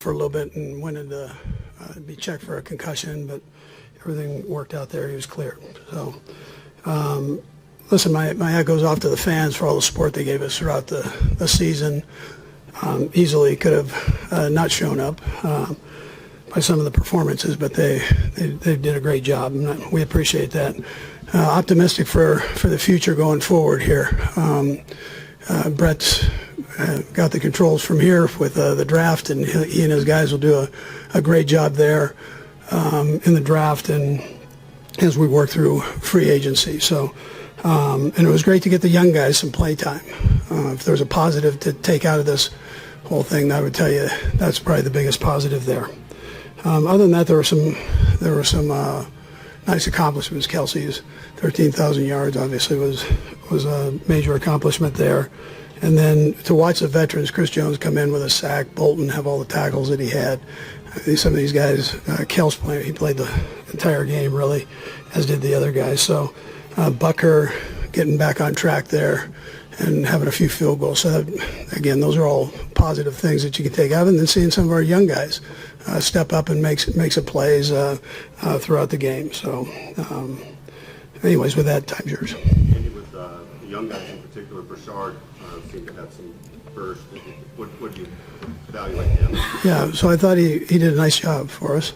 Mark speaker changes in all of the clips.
Speaker 1: for a little bit and went into be checked for a concussion, but everything worked out there. He was cleared. So, listen, my hat goes off to the fans for all the support they gave us throughout the season. Easily could have not shown up by some of the performances, but they did a great job, and we appreciate that. Optimistic for the future going forward here. Brett's got the controls from here with the draft, and he and his guys will do a great job there in the draft and as we work through free agency. So, and it was great to get the young guys some play time. If there's a positive to take out of this whole thing, I would tell you that's probably the biggest positive there. Other than that, there were some nice accomplishments. Kelce's 13,000 yards obviously was a major accomplishment there. And then to watch the veterans, Chris Jones come in with a sack, Bolton have all the tackles that he had. Some of these guys, Kelce he played the entire game really, as did the other guys. So Bucker getting back on track there and having a few field goals. So that, again, those are all positive things that you can take out. And then seeing some of our young guys step up and make some plays throughout the game. So anyways, with that, time's yours.
Speaker 2: Andy, with the young guys in particular, Burchard seemed to have some burst. What do you evaluate him?
Speaker 1: Yeah, so I thought he did a nice job for us.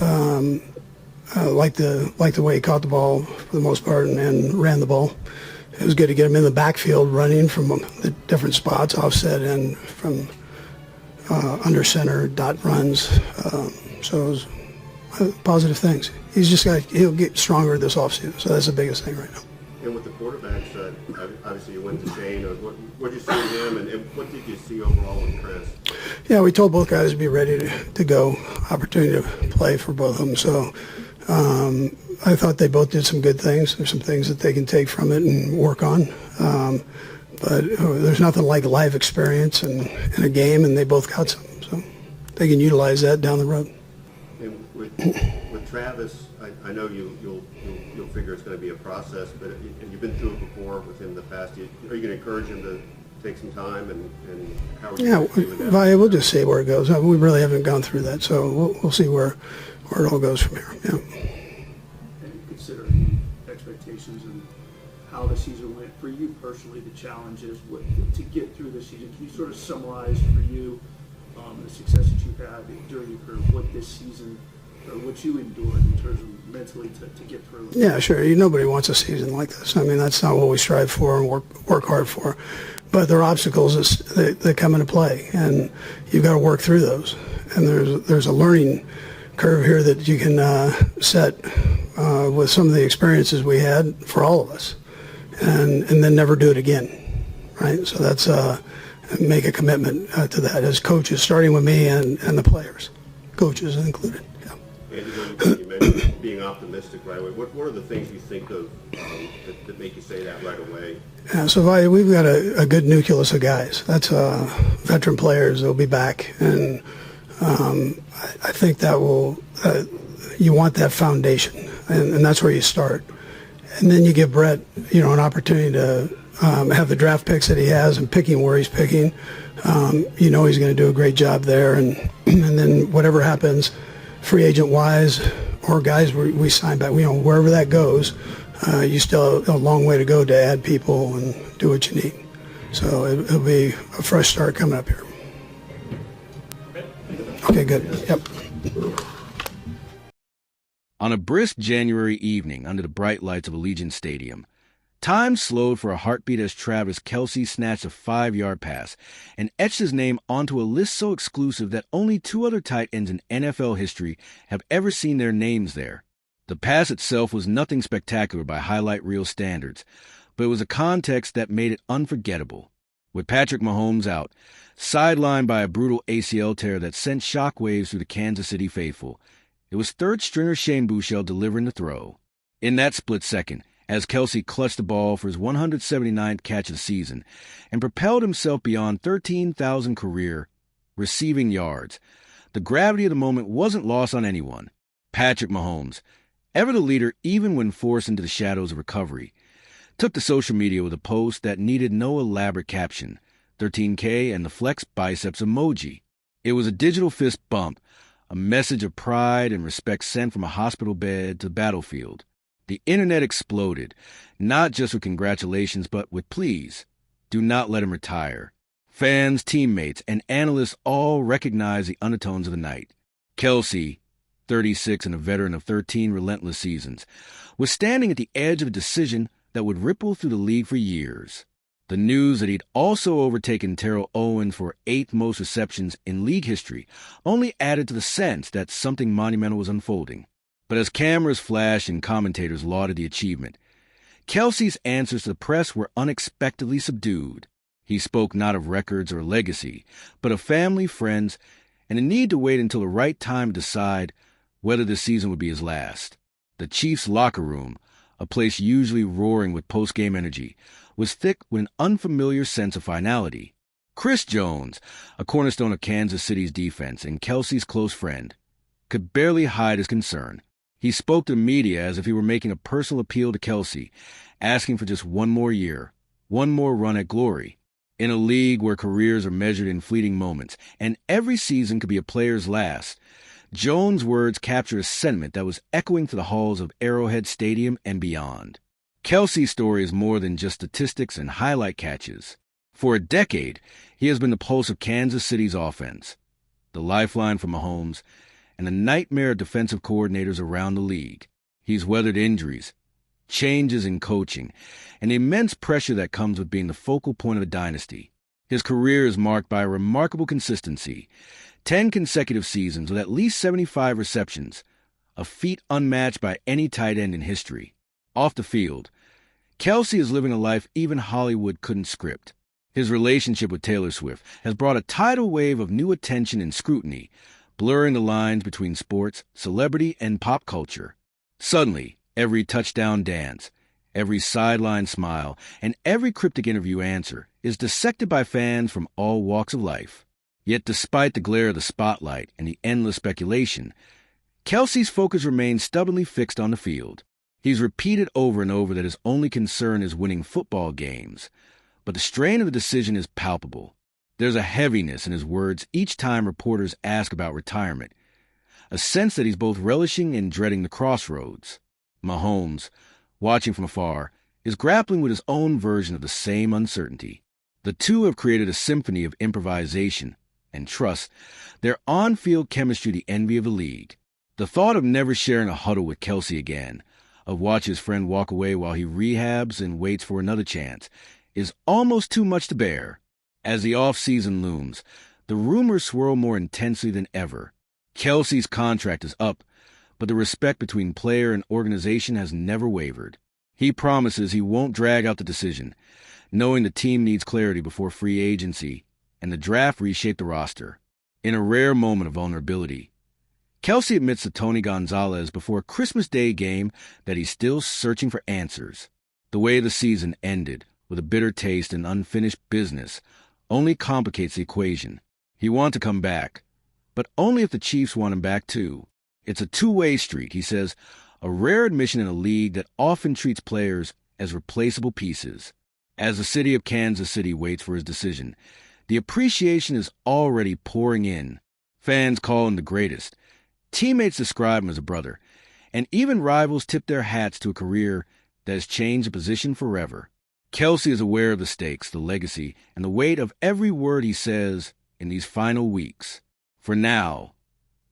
Speaker 1: I liked the way he caught the ball for the most part and ran the ball. It was good to get him in the backfield running from the different spots, offset and from under center, dot runs. So it was positive things. He'll get stronger this offseason, so that's the biggest thing right now.
Speaker 2: And with the quarterbacks, obviously you went to Shane. What did you see in him, and what did you see overall with Chris?
Speaker 1: Yeah, we told both guys to be ready to go. Opportunity to play for both of them. So I thought they both did some good things. There's some things that they can take from it and work on. But there's nothing like live experience in a game, and they both got some. So they can utilize that down the road.
Speaker 2: And with Travis, I know you'll figure it's going to be a process, but you've been through it before with him in the past. Are you going to encourage him to take some time, and how are you going to do that?
Speaker 1: We'll just see where it goes. We really haven't gone through that, so we'll see where it all goes from here. Yeah.
Speaker 3: And considering expectations and how the season went for you personally, the challenges to get through the season, can you sort of summarize for you the success that you've had during your career, what this season or what you endured in terms of mentally to get through?
Speaker 1: Yeah, sure. Nobody wants a season like this. I mean, that's not what we strive for and work hard for. But there are obstacles that come into play, and you've got to work through those. And there's a learning curve here that you can set with some of the experiences we had for all of us, and then never do it again, right? So that's make a commitment to that as coaches, starting with me and the players, coaches included. Yeah.
Speaker 2: Andy, you mentioned being optimistic right away. What are the things you think of that make you say that right away?
Speaker 1: Yeah, so we've got a good nucleus of guys. That's veteran players. They'll be back, and I think that will. You want that foundation, and that's where you start. And then you give Brett, an opportunity to have the draft picks that he has and picking where he's picking. He's going to do a great job there, and then whatever happens, free agent wise, or guys we sign back, wherever that goes, you still have a long way to go to add people and do what you need. So it'll be a fresh start coming up here. Okay, good. Yep.
Speaker 4: On a brisk January evening under the bright lights of Allegiant Stadium, time slowed for a heartbeat as Travis Kelce snatched a 5-yard pass and etched his name onto a list so exclusive that only 2 other tight ends in NFL history have ever seen their names there. The pass itself was nothing spectacular by highlight reel standards, but it was a context that made it unforgettable. With Patrick Mahomes out, sidelined by a brutal ACL tear that sent shockwaves through the Kansas City faithful, it was third-stringer Shane Buechele delivering the throw. In that split second, as Kelce clutched the ball for his 179th catch of the season and propelled himself beyond 13,000 career receiving yards, the gravity of the moment wasn't lost on anyone. Patrick Mahomes, ever the leader even when forced into the shadows of recovery, took to social media with a post that needed no elaborate caption, 13K and the flex biceps emoji. It was a digital fist bump, a message of pride and respect sent from a hospital bed to the battlefield. The internet exploded, not just with congratulations, but with please, do not let him retire. Fans, teammates, and analysts all recognized the undertones of the night. Kelce, 36 and a veteran of 13 relentless seasons, was standing at the edge of a decision that would ripple through the league for years. The news that he'd also overtaken Terrell Owens for 8th most receptions in league history only added to the sense that something monumental was unfolding. But as cameras flashed and commentators lauded the achievement, Kelce's answers to the press were unexpectedly subdued. He spoke not of records or legacy, but of family, friends, and the need to wait until the right time to decide whether the season would be his last. The Chiefs' locker room, a place usually roaring with post-game energy, was thick with an unfamiliar sense of finality. Chris Jones, a cornerstone of Kansas City's defense and Kelce's close friend, could barely hide his concern. He spoke to the media as if he were making a personal appeal to Kelce, asking for just one more year, one more run at glory. In a league where careers are measured in fleeting moments, and every season could be a player's last, Jones' words captured a sentiment that was echoing through the halls of Arrowhead Stadium and beyond. Kelce's story is more than just statistics and highlight catches. For a decade, he has been the pulse of Kansas City's offense, the lifeline for Mahomes, and the nightmare of defensive coordinators around the league. He's weathered injuries, changes in coaching, and the immense pressure that comes with being the focal point of a dynasty. His career is marked by a remarkable consistency, 10 consecutive seasons with at least 75 receptions, a feat unmatched by any tight end in history. Off the field, Kelce is living a life even Hollywood couldn't script. His relationship with Taylor Swift has brought a tidal wave of new attention and scrutiny, blurring the lines between sports, celebrity, and pop culture. Suddenly, every touchdown dance, every sideline smile, and every cryptic interview answer is dissected by fans from all walks of life. Yet despite the glare of the spotlight and the endless speculation, Kelce's focus remains stubbornly fixed on the field. He's repeated over and over that his only concern is winning football games, but the strain of the decision is palpable. There's a heaviness in his words each time reporters ask about retirement, a sense that he's both relishing and dreading the crossroads. Mahomes, watching from afar, is grappling with his own version of the same uncertainty. The two have created a symphony of improvisation and trust, their on-field chemistry the envy of the league. The thought of never sharing a huddle with Kelce again, of watching his friend walk away while he rehabs and waits for another chance, is almost too much to bear. As the off-season looms, the rumors swirl more intensely than ever. Kelce's contract is up, but the respect between player and organization has never wavered. He promises he won't drag out the decision, knowing the team needs clarity before free agency and the draft reshape the roster. In a rare moment of vulnerability, Kelce admits to Tony Gonzalez before a Christmas Day game that he's still searching for answers. The way the season ended, with a bitter taste and unfinished business, only complicates the equation. He wants to come back, but only if the Chiefs want him back too. It's a two-way street, he says, a rare admission in a league that often treats players as replaceable pieces. As the city of Kansas City waits for his decision, the appreciation is already pouring in. Fans call him the greatest. Teammates describe him as a brother, and even rivals tip their hats to a career that has changed the position forever. Kelce is aware of the stakes, the legacy, and the weight of every word he says in these final weeks. For now,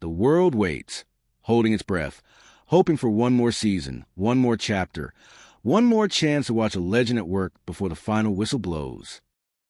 Speaker 4: the world waits, holding its breath, hoping for one more season, one more chapter, one more chance to watch a legend at work before the final whistle blows.